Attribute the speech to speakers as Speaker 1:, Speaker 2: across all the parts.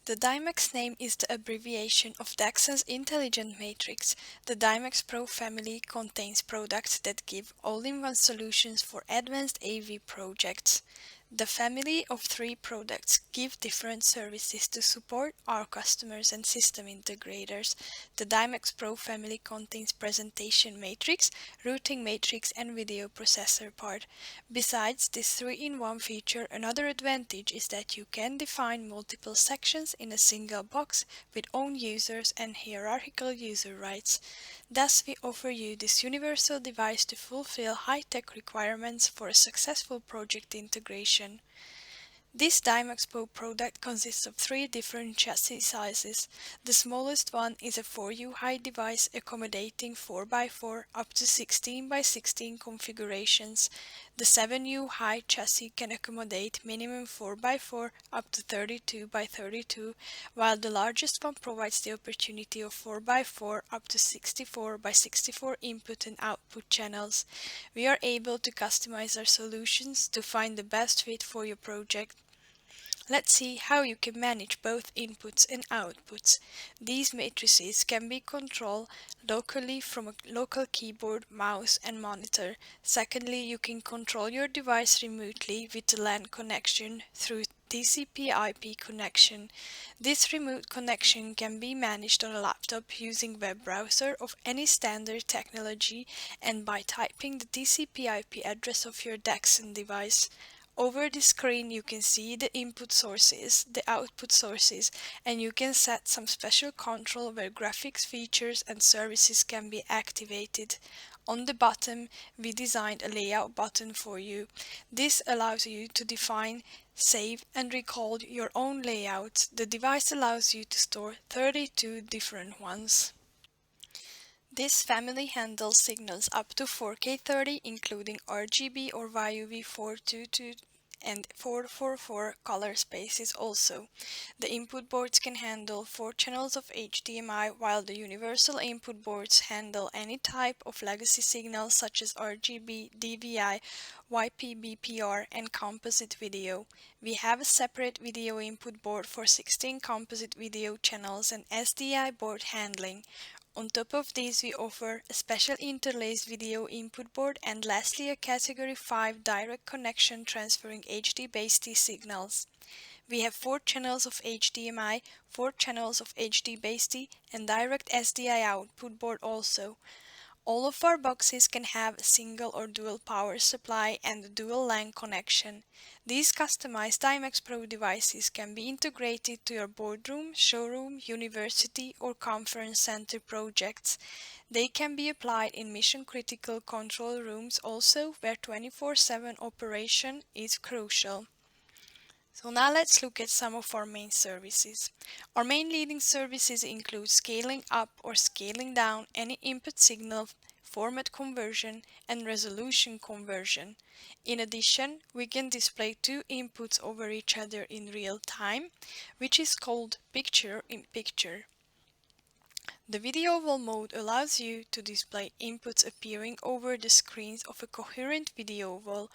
Speaker 1: The DIMAX name is the abbreviation of DEXA's Intelligent Matrix. The DIMAX-Pro family contains products that give all-in-one solutions for advanced AV projects. The family of 3 products give different services to support our customers and system integrators. The DIMAX-Pro family contains presentation matrix, routing matrix, and video processor part. Besides this 3-in-1 feature, another advantage is that you can define multiple sections in a single box with own users and hierarchical user rights. Thus, we offer you this universal device to fulfill high-tech requirements for a successful project integration. This DIMAX-Pro product consists of 3 different chassis sizes. The smallest one is a 4U high device accommodating 4x4 up to 16x16 configurations. The 7U high chassis can accommodate minimum 4x4 up to 32x32, while the largest one provides the opportunity of 4x4 up to 64x64 input and output channels. We are able to customize our solutions to find the best fit for your project. Let's see how you can manage both inputs and outputs. These matrices can be controlled locally from a local keyboard, mouse, and monitor. Secondly, you can control your device remotely with a LAN connection through TCP/IP connection. This remote connection can be managed on a laptop using web browser of any standard technology and by typing the TCP/IP address of your DEXA device. Over the screen you can see the input sources, the output sources, and you can set some special control where graphics features and services can be activated. On the bottom, we designed a layout button for you. This allows you to define, save, and record your own layouts. The device allows you to store 32 different ones. This family handles signals up to 4K30, including RGB or YUV 422 and 444 color spaces also. The input boards can handle 4 channels of HDMI, while the universal input boards handle any type of legacy signals such as RGB, DVI, YPBPR, and composite video. We have a separate video input board for 16 composite video channels and SDI board handling. On top of these, we offer a special interlaced video input board and lastly a Category 5 direct connection transferring HD-based signals. We have 4 channels of HDMI, 4 channels of HD-based and direct SDI output board also. All of our boxes can have a single or dual power supply and a dual LAN connection. These customized DIMAX-Pro devices can be integrated to your boardroom, showroom, university, or conference center projects. They can be applied in mission-critical control rooms also, where 24/7 operation is crucial. So now let's look at some of our main services. Our main leading services include scaling up or scaling down any input signal, format conversion, and resolution conversion. In addition, we can display 2 inputs over each other in real time, which is called picture-in-picture. The video wall mode allows you to display inputs appearing over the screens of a coherent video wall.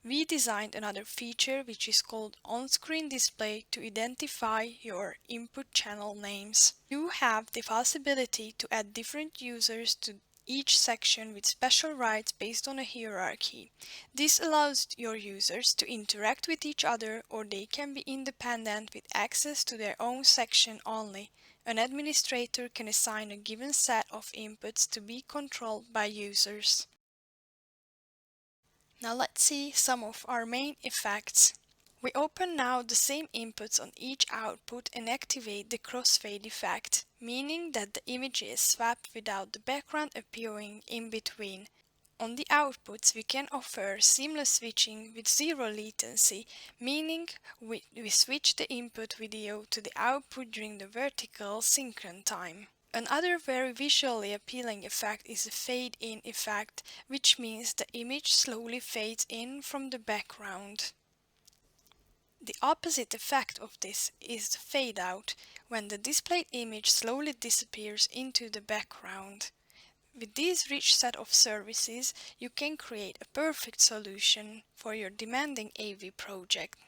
Speaker 1: We designed another feature which is called on-screen display to identify your input channel names. You have the possibility to add different users to each section with special rights based on a hierarchy. This allows your users to interact with each other, or they can be independent with access to their own section only. An administrator can assign a given set of inputs to be controlled by users. Now let's see some of our main effects. We open now the same inputs on each output and activate the crossfade effect, meaning that the image is swapped without the background appearing in between. On the outputs, we can offer seamless switching with zero latency, meaning we switch the input video to the output during the vertical synchron time. Another very visually appealing effect is a fade-in effect, which means the image slowly fades in from the background. The opposite effect of this is the fade-out, when the displayed image slowly disappears into the background. With this rich set of services, you can create a perfect solution for your demanding AV project.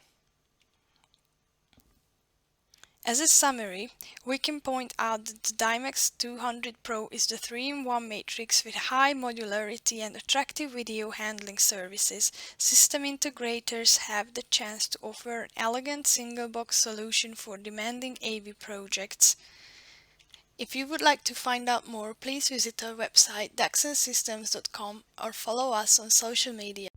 Speaker 1: As a summary, we can point out that the DIMAX200-Pro is the 3-in-1 matrix with high modularity and attractive video handling services. System integrators have the chance to offer an elegant single-box solution for demanding AV projects. If you would like to find out more, please visit our website daxonsystems.com or follow us on social media.